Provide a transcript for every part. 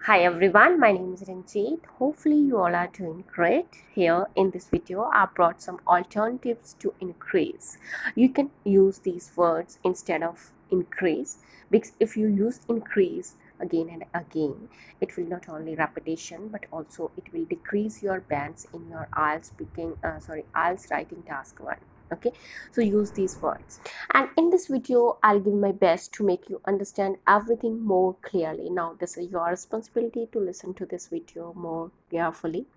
Hi everyone, my name is Ranjit. Hopefully you all are doing great. Here in this video I brought some alternatives to increase. You can use these words instead of increase, because if you use increase again and again, it will not only repetition but also it will decrease your bands in your IELTS writing task 1. Okay, so use these words, and in this video I'll give my best to make you understand everything more clearly. Now this is your responsibility to listen to this video more carefully,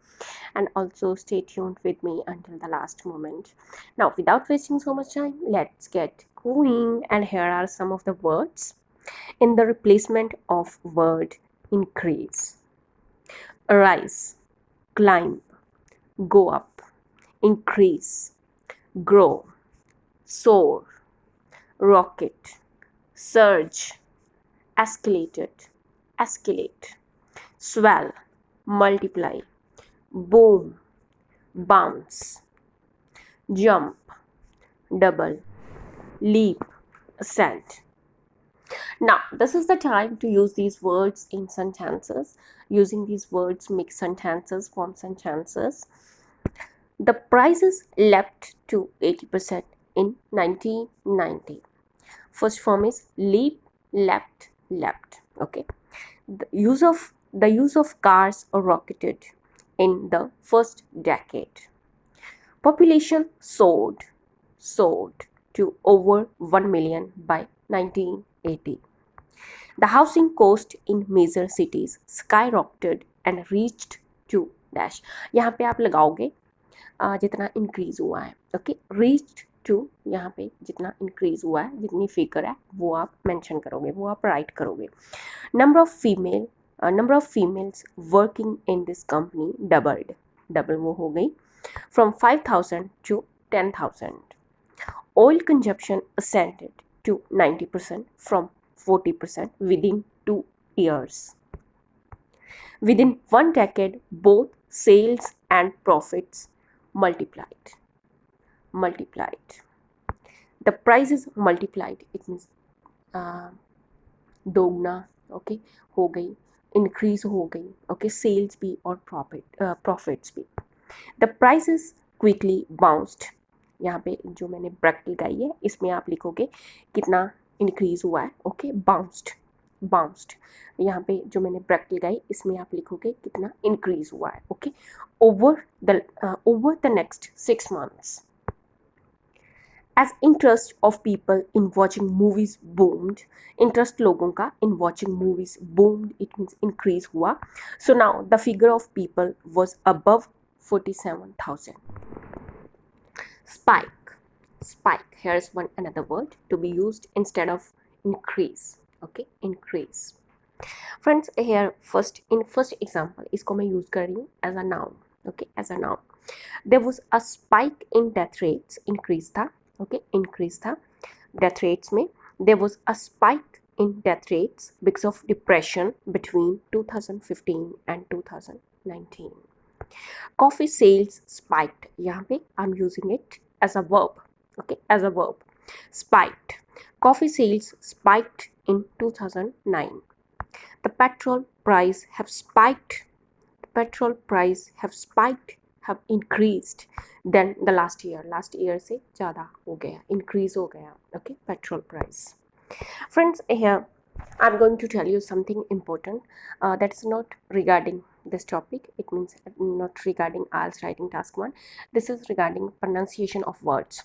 and also stay tuned with me until the last moment. Now without wasting so much time, let's get going. And here are some of the words in the replacement of word increase: rise, climb, go up, increase, grow, soar, rocket, surge, escalated, escalate, swell, multiply, boom, bounce, jump, double, leap, ascent. Now, this is the time to use these words in sentences. Using these words make sentences, form sentences. The prices leapt to 80% in 1990. First form is leap, leapt, leapt. Okay. The use of cars rocketed in the first decade. Population soared to over 1 million by 1980. The housing cost in major cities skyrocketed and reached to dash. यहाँ पे आप लगाओगे जितना increase हुआ है. Okay, reached to, यहाँ पे जितना इंक्रीज हुआ है, जितनी फिगर है वो आप मेंशन करोगे, वो आप राइट करोगे. Number of females working in this company double वो हो गई, from 5,000 to 10,000. Oil consumption ascended to 90% from 40% within 2 years. Within 1 decade, both sales and profits multiplied. The prices multiplied, it means दोगुना, okay, हो गई, increase हो गई. Okay, sales भी और प्रॉफिट्स भी. The prices quickly bounced. यहाँ पे जो मैंने ब्रैकेट लगाई है इसमें आप लिखोगे कितना इंक्रीज हुआ है. Okay, bounced. यहाँ पे जो मैंने ब्रैकेट लगाई इसमें आप लिखोगे कितना इंक्रीज हुआ है. Okay, over the next 6 months. As interest of people in watching movies boomed, interest लोगों का in watching movies boomed, it means increase हुआ. So now the figure of people was above 47,000. Spike. Here's another word to be used instead of increase. Okay, increase. Friends, here first example इसको मैं use कर रही हूँ as a noun. Okay, as a noun. There was a spike in death rates. Increase था. Okay, increase था death rates में. There was a spike in death rates because of depression between 2015 and 2019. Coffee sales spiked. यहाँ पे I'm using it as a verb. Okay, as a verb. Spiked. Coffee sales spiked in 2009. The petrol price have spiked. Have increased than the last year. Last year से ज़्यादा हो गया, increase हो गया. Okay, petrol price. Friends, here I'm going to tell you something important that is not regarding this topic. It means not regarding IELTS writing task 1. This is regarding pronunciation of words,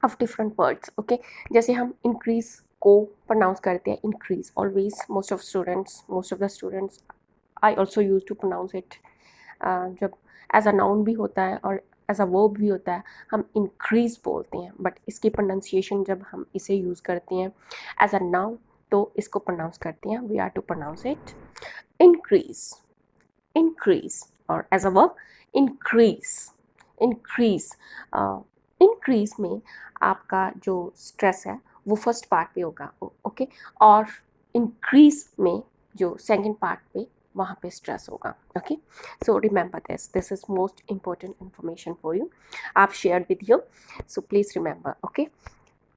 of different words. Okay, जैसे हम increase को pronounce करते हैं increase. Always most of the students I also used to pronounce it जब as a noun भी होता है और एज अ वर्ब भी होता है, हम इंक्रीज बोलते हैं. बट इसकी प्रोनाउंसिएशन जब हम इसे यूज़ करते हैं एज अ नाउन तो इसको प्रोनाउंस करते हैं, we are to pronounce it increase, और एज अ वर्ब इंक्रीज में आपका जो स्ट्रेस है वो फर्स्ट पार्ट पे होगा. ओके, और इंक्रीज में जो सेकंड पार्ट पे वहाँ पे स्ट्रेस होगा. Okay, so remember this is most important information for you. आप share with you, so please remember. Okay,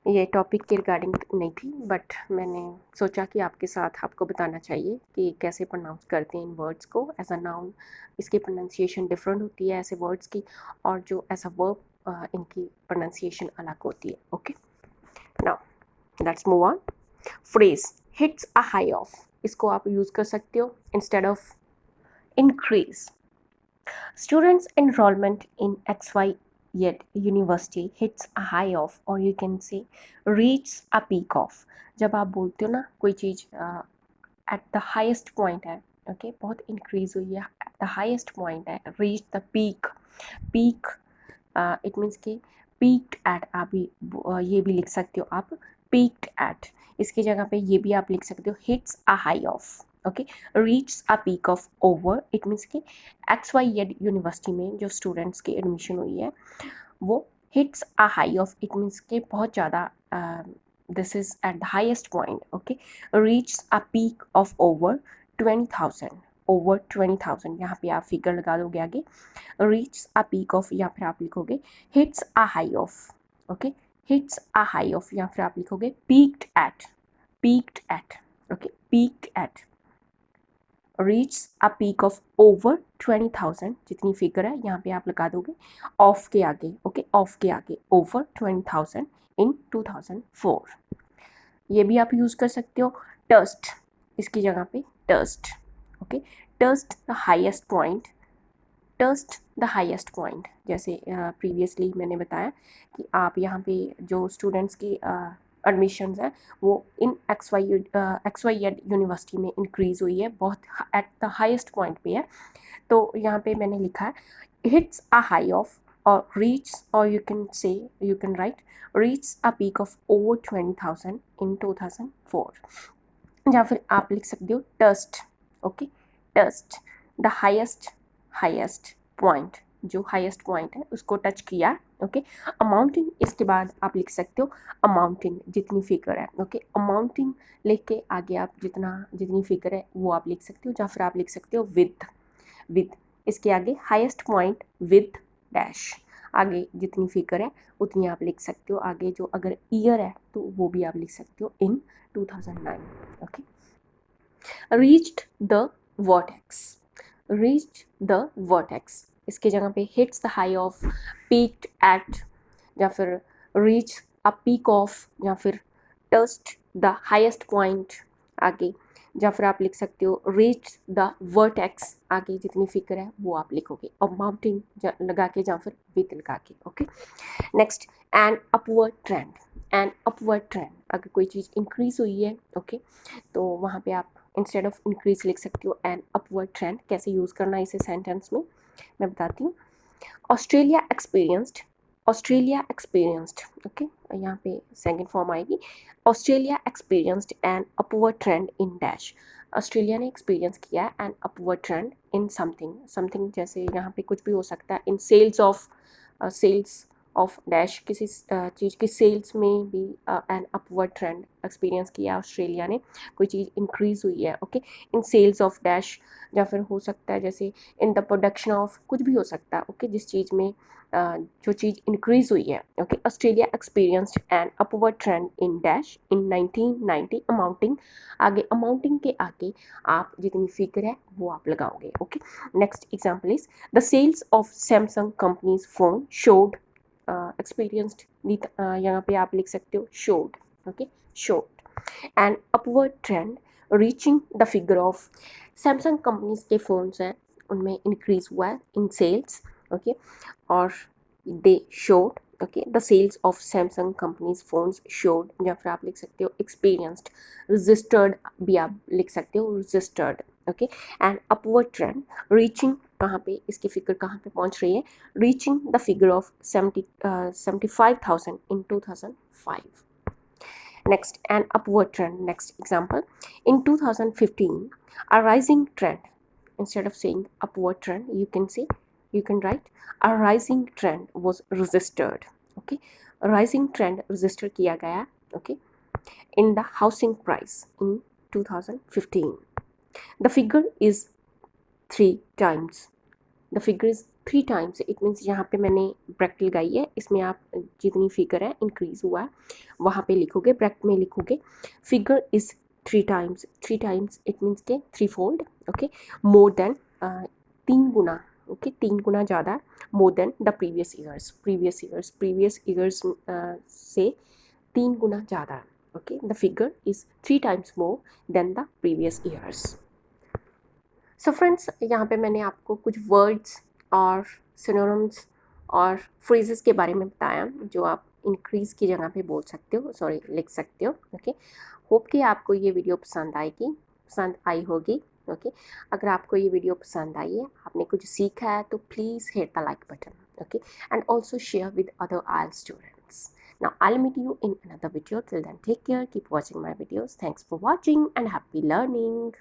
ये टॉपिक के रिगार्डिंग नहीं थी, बट मैंने सोचा कि आपके साथ आपको बताना चाहिए कि कैसे प्रोनाउंस करते हैं इन वर्ड्स को एज अ नाउन। इसकी प्रोनाउंसिएशन डिफरेंट होती है ऐसे वर्ड्स की, और जो एज अ वर्ब इनकी प्रोनाउंसिएशन अलग होती है। Okay, now let's move on. Phrase hits a high of, इसको आप यूज़ कर सकते हो instead of increase. Students' enrollment in XY yet university hits a high of, or you can say reaches a peak of. जब आप बोलते हो ना कोई चीज़ at the highest point है, okay, बहुत increase हुई है, at the highest point है, reach the peak. Peak it means कि peaked at, आप ये भी लिख सकते हो आप peaked at, इसकी जगह पे ये भी आप लिख सकते हो hits a high of. Okay, reach a peak of over, it means कि XYZ यूनिवर्सिटी में जो स्टूडेंट्स की एडमिशन हुई है वो hits a high of, it means कि बहुत ज़्यादा this is at the highest point. Okay, reach a peak of over 20,000, over 20,000, यहाँ पे आप फिगर लगा दोगे आगे, रीच अ पीक ऑफ, या फिर आप लिखोगे hits a high of. Okay, hits a high of, या फिर आप लिखोगे peaked at, peaked at. Okay, peaked at, reach a peak of over 20,000, जितनी फिगर है यहाँ पे आप लगा दोगे ऑफ के आगे। ओके, ऑफ के आगे ओवर 20,000 इन 2004। ये भी आप यूज़ कर सकते हो टस्ट, इसकी जगह पे touched. Okay, touched the highest point, touched the highest point, जैसे प्रीवियसली मैंने बताया कि आप यहाँ पे जो स्टूडेंट्स की एडमिशन्स हैं वो इन XYZ यूनिवर्सिटी में इंक्रीज़ हुई है, बहुत एट द हाईएस्ट पॉइंट पे है। तो यहाँ पे मैंने लिखा है हिट्स अ हाई ऑफ, और रीच, और you can say, you can write reach a peak of over 20,000 in 2004, या फिर आप लिख सकते हो touched. Okay, touched the highest, highest point, जो हाईएस्ट पॉइंट है उसको टच किया। ओके, अमाउंटिंग, इसके बाद आप लिख सकते हो अमाउंटिंग, जितनी फिगर है। ओके, अमाउंटिंग लेके आगे आप जितनी फिगर है वो आप लिख सकते हो, या फिर आप लिख सकते हो विद, विद, इसके आगे हाईएस्ट पॉइंट विद डैश, आगे जितनी फिगर है उतनी आप लिख सकते हो। आगे जो अगर ईयर है तो वो भी आप लिख सकते हो इन 2009। Okay, reached the vertex, reached the vertex, इसके जगह पे hits the high of, peaked at, या फिर reach a peak of, या फिर touched the highest point आगे, या फिर आप लिख सकते हो reach the vertex, आगे जितनी फिगर है वो आप लिखोगे और माउंटिंग लगा के या फिर विद लगा के। Okay, next N upward trend, N upward trend, अगर कोई चीज़ इंक्रीज हुई है ओके तो वहाँ पे आप इंस्टेड ऑफ इंक्रीज लिख सकते हो एन अपवर्ड ट्रेंड। कैसे यूज़ करना है इसे सेंटेंस में मैं बताती हूँ। Australia experienced, Australia experienced, okay, यहाँ पे सेकंड फॉर्म आएगी। Australia experienced an upward trend in dash, Australia ने एक्सपीरियंस किया an upward trend in something, something जैसे यहाँ पे कुछ भी हो सकता है। In sales of, sales of dash, किसी चीज़ की सेल्स में भी एन अपवर्ड ट्रेंड एक्सपीरियंस किया ऑस्ट्रेलिया ने, कोई चीज़ इंक्रीज हुई है। Okay, in sales of dash, या फिर हो सकता है जैसे इन द प्रोडक्शन ऑफ, कुछ भी हो सकता है। ओके, जिस चीज़ में जो चीज़ इंक्रीज हुई है। Okay, Australia experienced an upward trend in dash in 1990, amounting, आगे अमाउंटिंग के आगे आप जितनी फिगर है वो आप लगाओगे। Okay, next example is the sales of Samsung companies phone showed experienced, यहाँ पे आप लिख सकते हो showed. Okay, showed an upward trend reaching the figure of, Samsung companies के फ़ोन्स हैं उनमें इंक्रीज हुआ है इन सेल्स। ओके, और they showed, okay, the sales of Samsung companies phones showed, या फिर आप लिख सकते हो एक्सपीरियंस्ड, रजिस्टर्ड भी आप लिख सकते हो registered. Okay, and upward trend reaching, कहाँ पे इसकी फिगर कहाँ पे पहुँच रही है, reaching the figure of 75,000 in 2005। Next, an upward trend. Next example, in 2015, a rising trend. Instead of saying upward trend, you can write a rising trend was registered. Okay, a rising trend register किया गया. Okay, in the housing price in 2015. The figure is 3 times. The figure is 3 times, it means यहाँ पे मैंने bracket लगाई है, इसमें आप जितनी फिगर है इंक्रीज हुआ है वहाँ पे लिखोगे, ब्रैकेट में लिखोगे figure is 3 times, 3 times it means के 3 फोल्ड, ओके, मोर देन 3 गुना, ओके, 3 गुना ज़्यादा more than the previous years, previous years से 3 गुना ज़्यादा, okay, the figure is 3 times more than the previous years. So friends, यहाँ पे मैंने आपको कुछ वर्ड्स और सिनोनिम्स और फ्रेजेस के बारे में बताया जो आप इंक्रीज की जगह पे बोल सकते हो, सॉरी लिख सकते हो, ओके। होप कि आपको ये वीडियो पसंद आई होगी, ओके। अगर आपको ये वीडियो पसंद आई है, आपने कुछ सीखा है, तो please hit the like button, okay, and also share with other IELTS students. Now I'll meet you in another video. Till then, take care, keep watching my videos. Thanks for watching and happy learning.